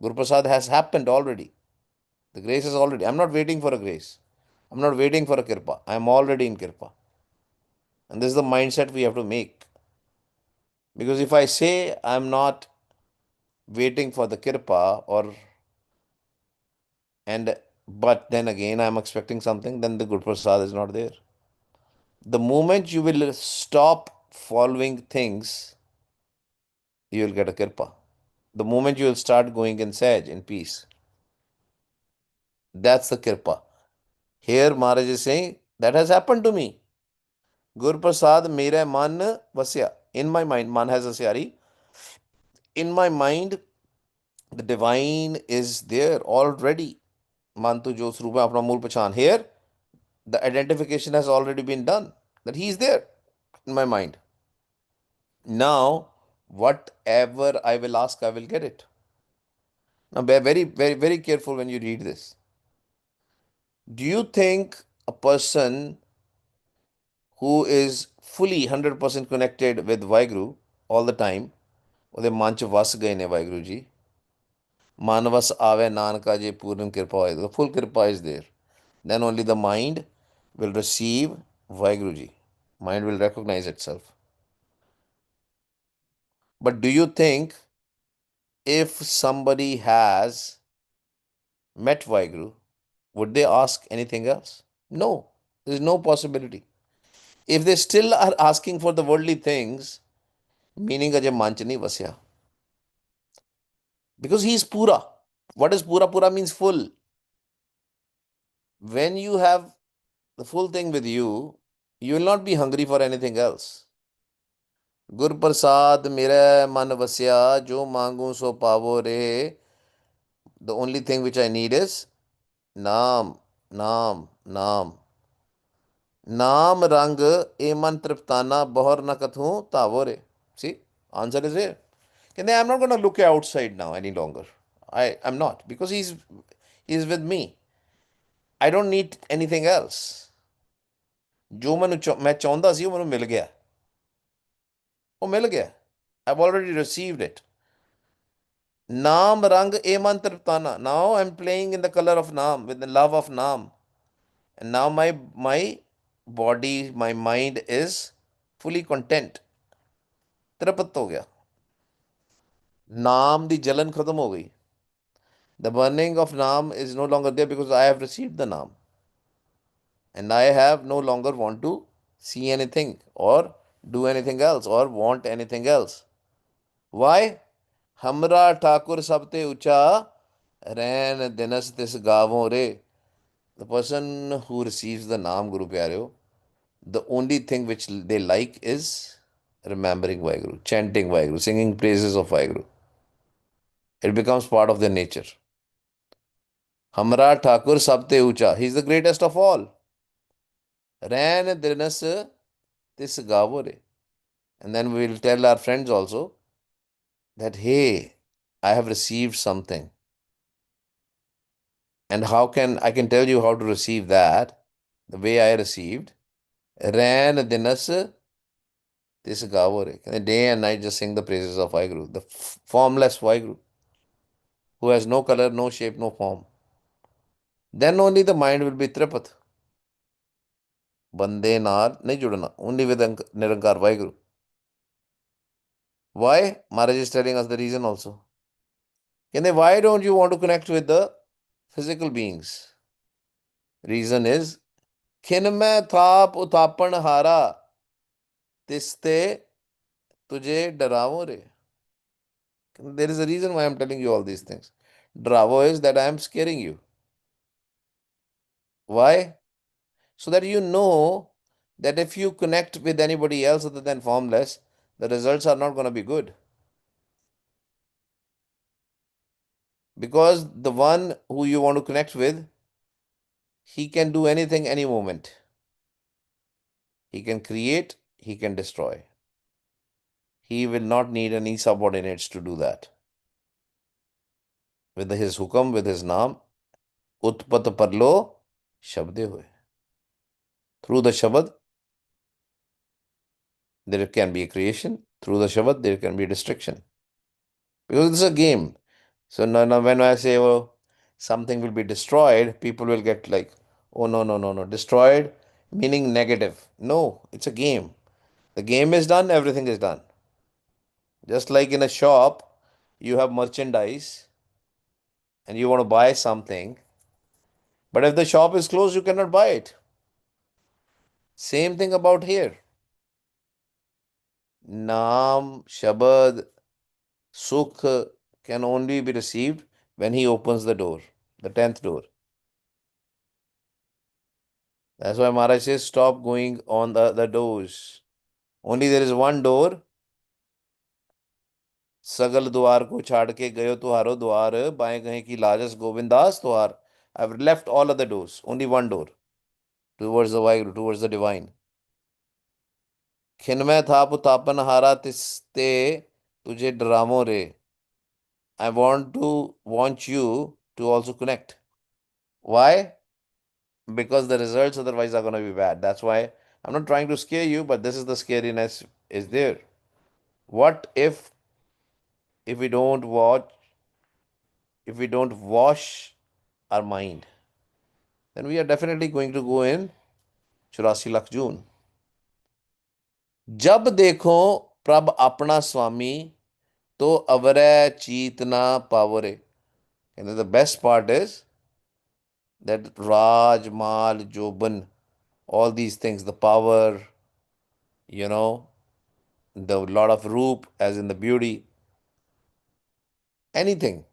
Guru Prasad has happened already. The grace is already. I'm not waiting for a grace. I'm not waiting for a kirpa. I'm already in kirpa. And this is the mindset we have to make. Because if I say I'm not waiting for the kirpa or and but then again I'm expecting something, then the Guru Prasad is not there. The moment you will stop following things, you will get a kirpa. The moment you will start going in sage, in peace, that's the kirpa. Here Maharaj is saying, that has happened to me. Guru Prasad mere man vasya. In my mind, man has a syari. In my mind, the divine is there already. Man tu jo srupa apna mool pachan. Here, the identification has already been done. That he is there in my mind. Now, whatever I will ask, I will get it. Now, be very, very, very careful when you read this. Do you think a person who is fully 100% connected with Vaheguru all the time, ਉਹਦੇ ਮਨ ਚ ਵਸ ਗਏ ਨੇ ਵਾਹਿਗੁਰੂ ਜੀ, ਮਨ ਵਸ ਆਵੇ ਨਾਨਕਾ ਜੇ ਪੂਰਨ ਕਿਰਪਾ ਹੋਏ, the full kirpa is there, then only the mind will receive Vaheguru ji. Mind will recognize itself. But do you think if somebody has met Vaheguru, would they ask anything else? No, there is no possibility. If they still are asking for the worldly things, meaning aje man ਚ ਨਹੀਂ ਵਸਿਆ. Because he is pura. What is pura? Pura means full. When you have the full thing with you, you will not be hungry for anything else. Gur Prasad mera man vasya, jo mangu so pavo re. The only thing which I need is Naam, Naam, Naam. Naam rang e man triptana bahar na kathu tavore. See, answer is here. I'm not going to look outside now any longer. I'm not, because he's with me. I don't need anything else. ਜੋ ਮੈਂ ਚਾਹੁੰਦਾ ਸੀ ਉਹ ਮੈਨੂੰ ਮਿਲ ਗਿਆ. ਉਹ ਮਿਲ ਗਿਆ. I've already received it. Naam rang e man triptana. Now I'm playing in the color of Naam, with the love of Naam. And now my body, my mind is fully content. ਤ੍ਰਿਪਤ ਹੋ ਗਿਆ. ਨਾਮ ਦੀ ਜਲਨ ਖਤਮ ਹੋ ਗਈ. The burning of Naam is no longer there because I have received the Naam. And I have no longer want to see anything or do anything else or want anything else. Why? Hamra Thakur sabte ucha ran dinas tis gavon re. The person who receives the Naam Guru Pyareo, the only thing which they like is remembering Vaheguru, chanting Vaheguru, singing praises of Vaheguru. It becomes part of their nature. Hamra Thakur sabte ucha. He is the greatest of all. Ran dinas tis gavon re. And then we will tell our friends also that, hey, I have received something. And I can tell you how to receive that, the way I received. Ran dinas tis gavore. Day and night just sing the praises of Vaheguru, the formless Vaheguru, who has no color, no shape, no form. Then only the mind will be tripat. Bande nar nahi judana, only with Nirankar Vaheguru. Why? Maharaj is telling us the reason also. Why don't you want to connect with the physical beings? Reason is, खिन में थाप उतापन हारा तिस्ते तुझे डरावो रे. There is a reason why I'm telling you all these things. Dravo is that I am scaring you. Why? So that you know that if you connect with anybody else other than formless, the results are not going to be good. Because the one who you want to connect with, he can do anything any moment. He can create, he can destroy. He will not need any subordinates to do that. With his hukam, with his naam, utpat parlo shabde hoye. Through the shabad, there can be a creation. Through the shabad, there can be a destruction. Because it's a game. So now when I say, oh, something will be destroyed, people will get like, oh, no, no, no, no. Destroyed meaning negative. No, it's a game. The game is done, everything is done. Just like in a shop, you have merchandise and you want to buy something, but if the shop is closed, you cannot buy it. Same thing about here. Naam, Shabad, Sukh can only be received when he opens the door, the 10th door. That's why Maharaj says, stop going on the doors. Only there is one door. सगल द्वार को छाड़ के गयो तुहारो द्वार बाएं कहीं की लाजस गोविंदास तुहार. I've left all other doors. Only one door towards the Vaheguru, towards the divine. खिनमय थाप तापन हारा तिस्ते तुझे डरामो रे. I want you to also connect. Why? Because the results otherwise are going to be bad. That's why I'm not trying to scare you, but this is the scariness is there. What if we don't watch, if we don't wash our mind, then we are definitely going to go in 84 lakh जून. जब देखो प्रभ अपना स्वामी तो अवरय चीतना Paware. And the best part is that Raj, Mal, Joban, all these things, the power, you know, the lot of roop, as in the beauty, anything,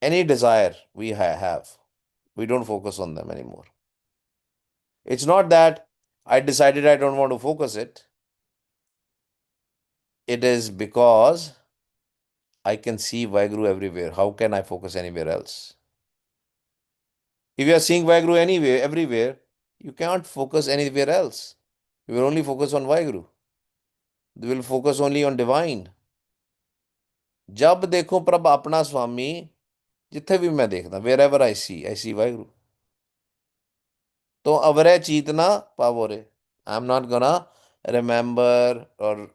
any desire we have, we don't focus on them anymore. It's not that I decided I don't want to focus it. It is because I can see Vaheguru everywhere. How can I focus anywhere else? If you are seeing Vaheguru anywhere, everywhere, you cannot focus anywhere else. You will only focus on Vaheguru. You will focus only on divine. जब देखो प्रभ अपना स्वामी, जिथे भी मैं देखता, wherever I see Waheguru. तो अवरे चीतना पावोरे. I am not gonna remember or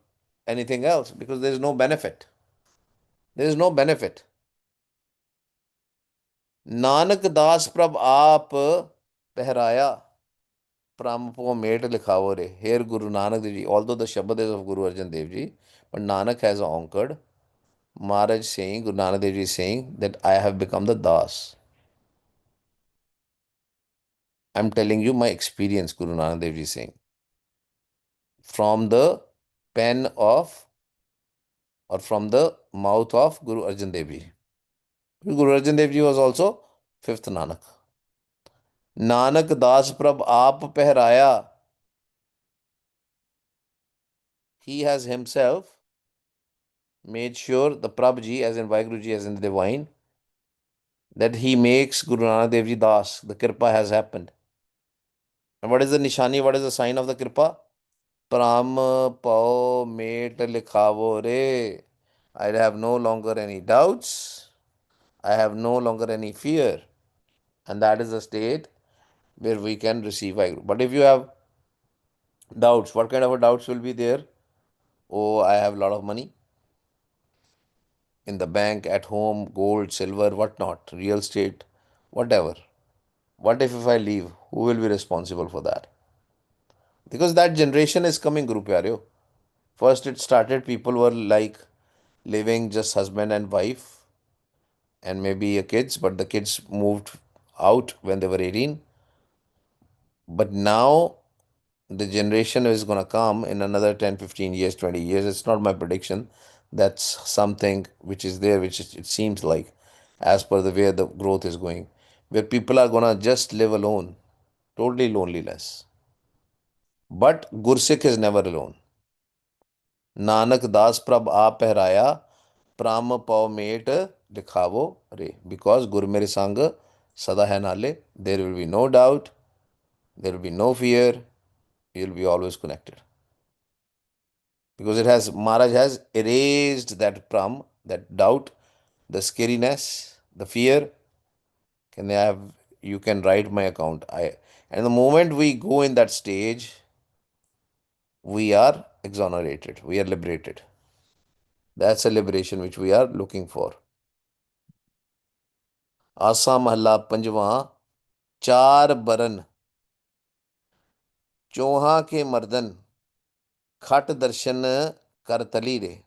anything else because there is no benefit. There is no benefit. Nanak दास प्रभ आप पहराया Prampo made Likhavore. Here Guru Nanak Dev Ji, although the Shabad is of Guru Arjan Dev Ji, but Nanak has anchored. Maharaj saying, Guru Nanak Dev Ji is saying that I have become the Das. I'm telling you my experience, Guru Nanak Dev Ji is saying. From the pen of or from the mouth of Guru Arjan Dev Ji. Guru Arjan Dev Ji was also fifth Nanak. Nanak Das Prabh Aap Pehraya. He has himself made sure the Prabh Ji, as in Vaheguru Ji, as in the divine, that he makes Guru Nanak Dev Ji Das. The Kripa has happened. And what is the Nishani? What is the sign of the Kripa? Pram Pao Met Likhavo Re. I have no longer any doubts. I have no longer any fear. And that is the state where we can receive Vaheguru. But if you have doubts, what kind of a doubts will be there? Oh, I have a lot of money in the bank, at home, gold, silver, what not, real estate, whatever. What if I leave? Who will be responsible for that? Because that generation is coming, Guru Pyareo. First, it started, people were like living just husband and wife and maybe a kids, but the kids moved out when they were 18. But now, the generation is going to come in another 10, 15 years, 20 years. It's not my prediction. That's something which is there, which it seems like, as per the way the growth is going, where people are going to just live alone, totally loneliness. But Gursikh is never alone. Nanak Das Prabh A Pehraya Pram Pau Mate Dikhavo Re. Because Gur Mere Sang Sada Hai Nale, there will be no doubt, there will be no fear, you will be always connected. Because it has, Maharaj has erased that pram, that doubt, the scariness, the fear. Can I have, you can write my account. And the moment we go in that stage, we are exonerated, we are liberated. That's a liberation which we are looking for. आसा महला पंजवा, चार बरन चौहा के मर्दन खट दर्शन कर तली रे.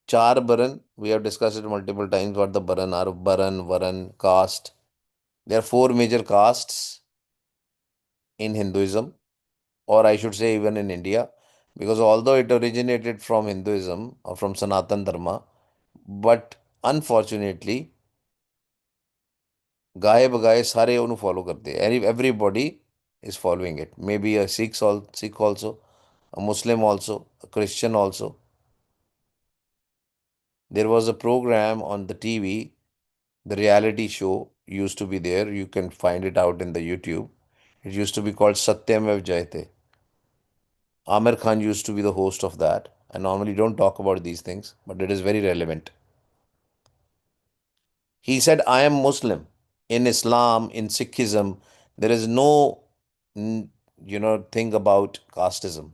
Char Baran, we have discussed it multiple times what the Baran are. Baran, Varan, caste. There are four major castes in Hinduism, or I should say, even in India, because although it originated from Hinduism or from Sanatan Dharma, but unfortunately, गाए बगाए सारे उन्हें follow करते हैं. Everybody is following it. Maybe a Sikh also, a Muslim also, a Christian also. There was a program on the TV. The reality show used to be there. You can find it out in the YouTube. It used to be called Satyam Ev Jayate. Amir Khan used to be the host of that. I normally don't talk about these things, but it is very relevant. He said, I am Muslim. In Islam, in Sikhism, there is no, thing about casteism,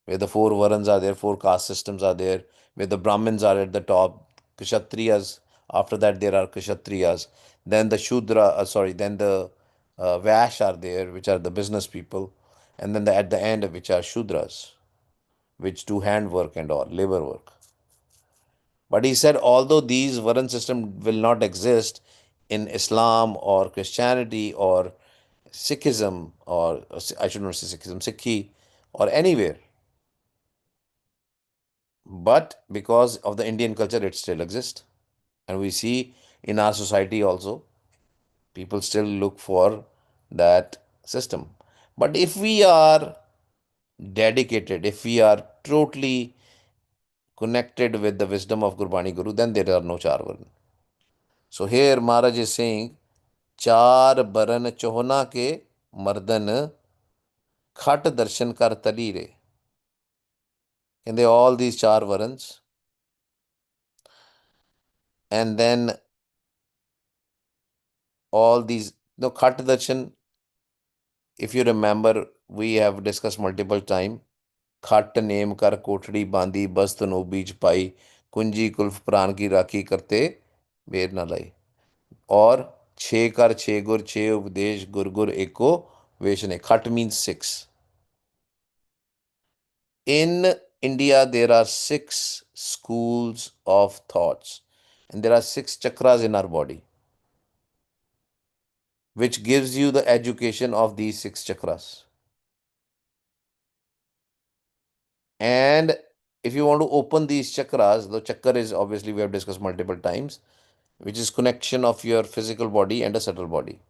where the four Varans are there, four caste systems are there, where the Brahmins are at the top, Kshatriyas, after that there are Kshatriyas, then the then the Vash are there, which are the business people, and then at the end, which are Shudras, which do handwork and all, labor work. But he said, although these Varan system will not exist in Islam or Christianity or Sikhism, or I should not say Sikhism, Sikhi, or anywhere, but because of the Indian culture, it still exists. And we see in our society also, people still look for that system. But if we are dedicated, if we are totally connected with the wisdom of Gurbani Guru, then there are no char varna. So here Maharaj is saying, चार बरन चोहना के मर्दन खट darshan kar tali re. And they all these char varans. And then all these, no, khat darshan, if you remember, we have discussed multiple time. खट name कर कोठड़ी बांधी बस्त no बीज पाई कुंजी कुल्फ प्राण की राखी करते बेर न लाई. और छे कर छे गुर छे उपदेश गुर गुर एको वेश ने. खट means six. In India, there are six schools of thoughts, and there are six chakras in our body, which gives you the education of these six chakras. And if you want to open these chakras, the chakra is obviously we have discussed multiple times, which is connection of your physical body and a subtle body.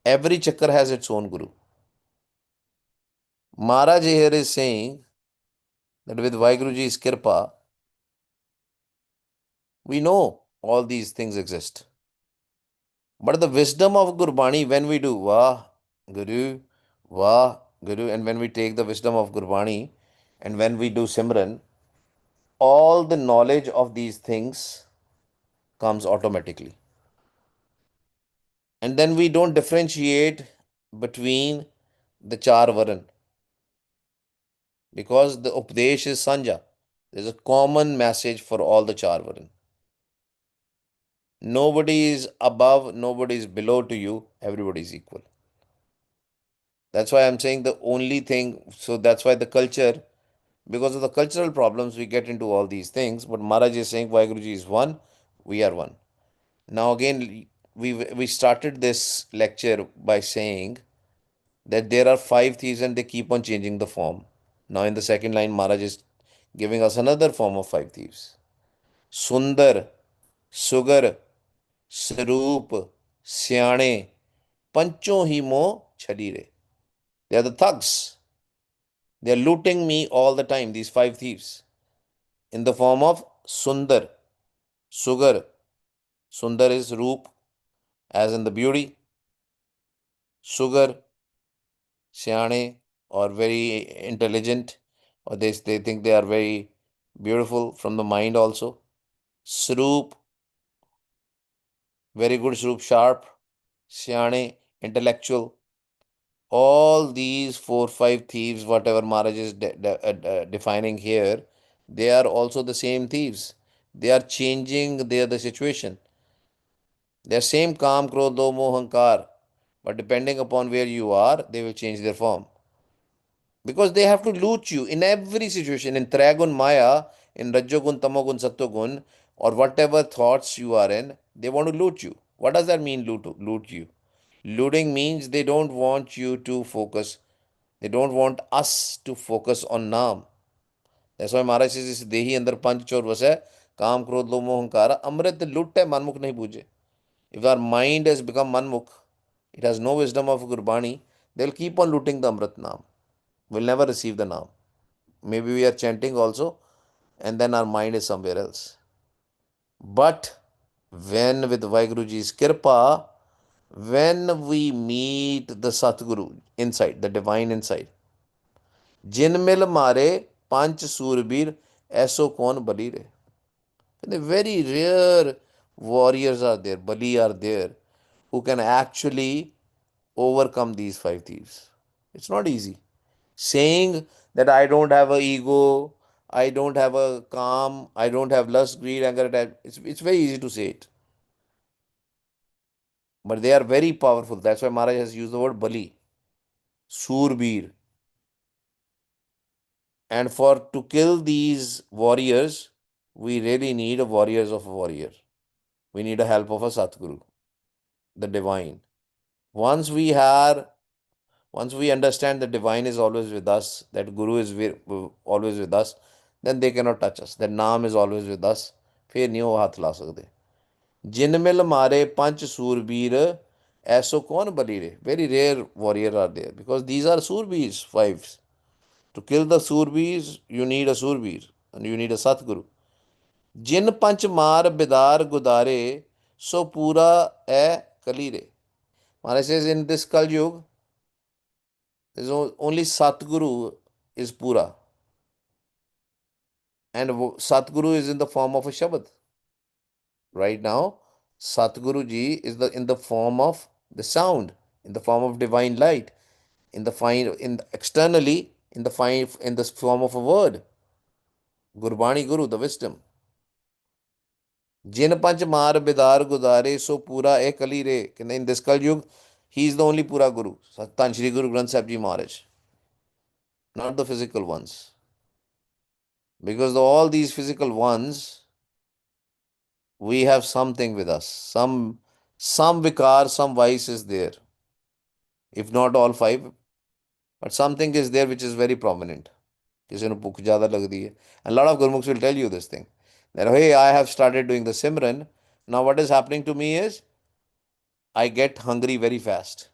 Every chakra has its own guru. Maharaj here is saying that with Vaheguruji's kirpa, we know all these things exist. But the wisdom of Gurbani, when we do Guru, Guru, and when we take the wisdom of Gurbani, and when we do Simran, all the knowledge of these things comes automatically. And then we don't differentiate between the char varan, because the Upadesh is Sanja. There's a common message for all the char varan. Nobody is above, nobody is below to you, everybody is equal. That's why I'm saying the only thing, so that's why the culture, because of the cultural problems, we get into all these things. But Maharaj is saying Vaheguruji is one, we are one. Now again, we started this lecture by saying that there are five thieves and they keep on changing the form. Now in the second line, Maharaj is giving us another form of five thieves. Sundar, Sugar, Saroop, Syane, Pancho Himo Chadire. They are the thugs. They are looting me all the time, these five thieves, in the form of Sundar, Sugar. Sundar is Roop, as in the beauty. Sugar, Syane, or very intelligent, or they think they are very beautiful from the mind also. Sroop, very good Sroop, sharp. Syane, intellectual. All these four, five thieves, whatever Maharaj is defining here, they are also the same thieves. They are changing the situation. They are same Kam, Krodho, Mohankar. But depending upon where you are, they will change their form. Because they have to loot you in every situation. In Tragun Maya, in Rajogun, Tamogun, Sattogun, or whatever thoughts you are in, they want to loot you. What does that mean, loot you? Looting means they don't want you to focus. They don't want us to focus on Naam. That's why Maharaj says, इस देही अंदर पंच चोर वसै काम क्रोध लोभ मोह अहंकार अमृत लुट है मनमुख नहीं बूझे. If our mind has become manmukh, it has no wisdom of Gurbani, they'll keep on looting the Amrit Naam. We'll never receive the Naam. Maybe we are chanting also, and then our mind is somewhere else. But when with Vaiguruji's Kirpa, when we meet the Satguru inside, the divine inside, Jinmil Mare Panch Surbir Eso Kon Bali Re. The very rare warriors are there, Bali are there, who can actually overcome these five thieves. It's not easy. Saying that I don't have a ego, I don't have a calm, I don't have lust, greed, anger, attachment. It's very easy to say it. But they are very powerful. That's why Maharaj has used the word Bali, Surbir. And for to kill these warriors, we really need a warriors of a warrior. We need a help of a Satguru, the divine. Once we are Once we understand the divine is always with us, that Guru is always with us, then they cannot touch us. That Naam is always with us. फिर नहीं वो हाथ ला सकते. जिनमिल मारे पंच सूरबीर ऐसो कौन बली रे. Very rare warrior are there because these are surbeers, fives. To kill the surbeers, you need a surbeer and you need a Satguru. जिन पंच मार बिदार गुदारे सो पूरा ए कलीरे. Maharaj says in this Kal Yuga, there's only Satguru is Pura. And Satguru is in the form of a Shabad. Right now, Satguru Ji is in the form of the sound, in the form of divine light, externally in the form of a word. Gurbani Guru, the wisdom. Jin Panch Mar Bidar Gudare So Pura E Kali Re. In this Kal Yug, he is the only Pura Guru. Sattan Shri Guru Granth Sahib Ji Maharaj. Not the physical ones. Because all these physical ones, we have something with us. Some vikar, some vice is there. If not all five, but something is there which is very prominent. किसी ने भूख ज़्यादा लग रही है. And a lot of Gurmukhs will tell you this thing. That, hey, I have started doing the Simran. Now what is happening to me is, I get hungry very fast.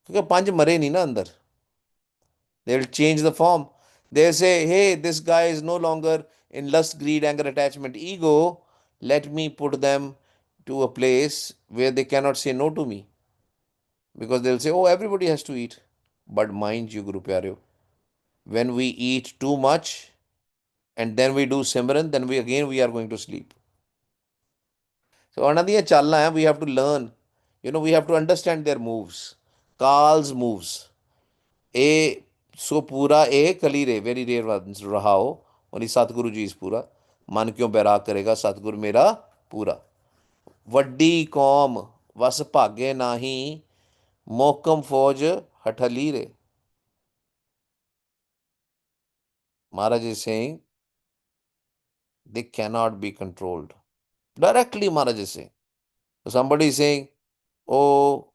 क्योंकि पंच मरे नहीं ना अंदर. They will change the form. They say, hey, this guy is no longer in lust, greed, anger, attachment, ego. Let me put them to a place where they cannot say no to me. Because they'll say, oh, everybody has to eat. But mind you, Guru Pyareo, when we eat too much and then we do Simran, then we are going to sleep. So another chalna hai, we have to learn. We have to understand their moves. Kal's moves. A सो पूरा ए कली रे very rare रहा हो और सतगुरु जी इस पूरा मन क्यों बैराग करेगा सतगुरु मेरा पूरा वड्डी कौम वस भागे नाही मोकम फौज हठली रे. Maharaj is saying they cannot be controlled. Directly Maharaj is saying. So somebody is saying, oh,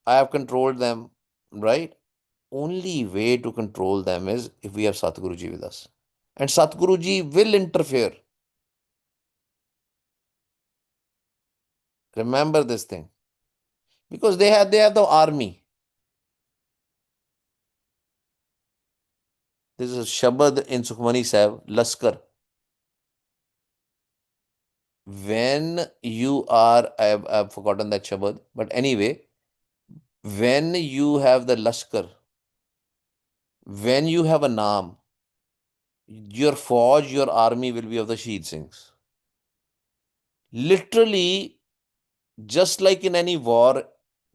I have controlled them, right? Only way to control them is if we have Satguruji with us. And Satguruji will interfere. Remember this thing. Because they have the army. This is a Shabad in Sukhmani Sahib, Laskar. When you are, I've forgotten that Shabad, but anyway, when you have the Laskar, when you have a Naam, your Fauj, your army will be of the Shaheed Singhs. Literally, just like in any war,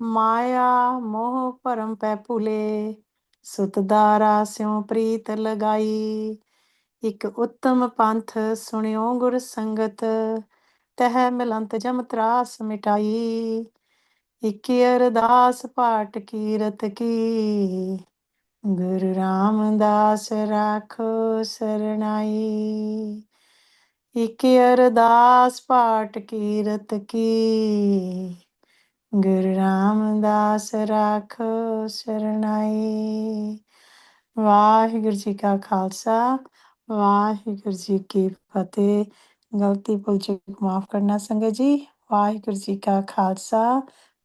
ਮਾਇਆ ਮੋਹ ਭਰਮ ਪੈ ਭੁਲੇ, ਸੁਤ ਦਾਰਾ ਸਿਉ ਪ੍ਰੀਤ ਲਗਾਈ। ਇਕ ਉੱਤਮ ਪੰਥ ਸੁਣਿਓ ਗੁਰ ਸੰਗਤ, ਤਹਿ ਮਿਲੰਤ ਜਮ ਤਰਾਸ ਮਿਟਾਈ। ਇਕ ਅਰਦਾਸ ਪਾਟ ਕੀਰਤ ਕੀ, ਗੁਰੂ ਰਾਮਦਾਸ ਰਾਖੋ ਸਰਨਾਈ। ਇਕ ਅਰਦਾਸ ਪਾਟ ਕੀਰਤ ਕੀ, ਗੁਰੂ ਰਾਮਦਾਸ ਰਾਖੋ ਸਰਨਾਈ। ਵਾਹਿਗੁਰੂ ਜੀ ਕਾ ਖਾਲਸਾ, ਵਾਹਿਗੁਰੂ ਜੀ ਕੀ ਫਤਿਹ। ਗਲਤੀ ਭੁੱਲ ਚੁੱਕ ਮਾਫ ਕਰਨਾ ਸੰਗਤ ਜੀ। ਵਾਹਿਗੁਰੂ ਜੀ ਕਾ ਖਾਲਸਾ,